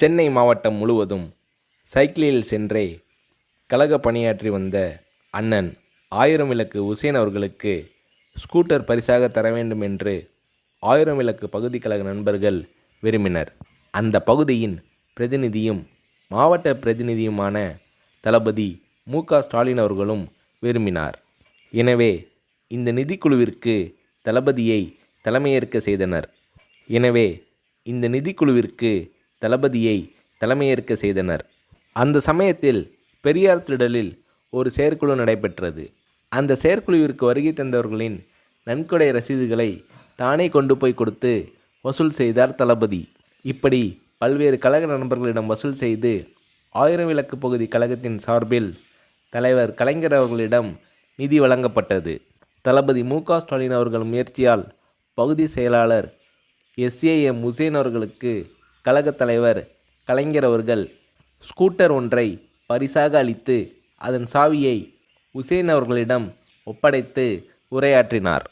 சென்னை மாவட்டம் முழுவதும் சைக்கிளில் சென்றே கழக பணியாற்றி வந்த அண்ணன் ஆயிரம் விளக்கு உசேன் அவர்களுக்கு ஸ்கூட்டர் பரிசாக தர வேண்டும் என்று ஆயிரம் விளக்கு பகுதி கழக நண்பர்கள் விரும்பினர். அந்த பகுதியின் பிரதிநிதியும் மாவட்ட பிரதிநிதியுமான தளபதி மு.க.ஸ்டாலின் அவர்களும் விரும்பினார். எனவே இந்த நிதிக்குழுவிற்கு தளபதியை தலைமையேற்க செய்தனர். அந்த சமயத்தில் பெரியார் திடலில் ஒரு செயற்குழு நடைபெற்றது. அந்த செயற்குழுவிற்கு வருகை தந்தவர்களின் நன்கொடை ரசீதுகளை தானே கொண்டு போய் கொடுத்து வசூல் செய்தார் தளபதி. இப்படி பல்வேறு கழக நண்பர்களிடம் வசூல் செய்து ஆயிரம் விளக்கு பகுதி கழகத்தின் சார்பில் தலைவர் கலைஞர் அவர்களிடம் நிதி வழங்கப்பட்டது. தளபதி மு.க.ஸ்டாலின் அவர்கள் முயற்சியால் பகுதி செயலாளர் எஸ்.ஏ.எம். உசேன் அவர்களுக்கு கழகத் தலைவர் கலைஞர் அவர்கள் ஸ்கூட்டர் ஒன்றை பரிசாக அளித்து அதன் சாவியை உசேன் அவர்களிடம் ஒப்படைத்து உரையாற்றினார்.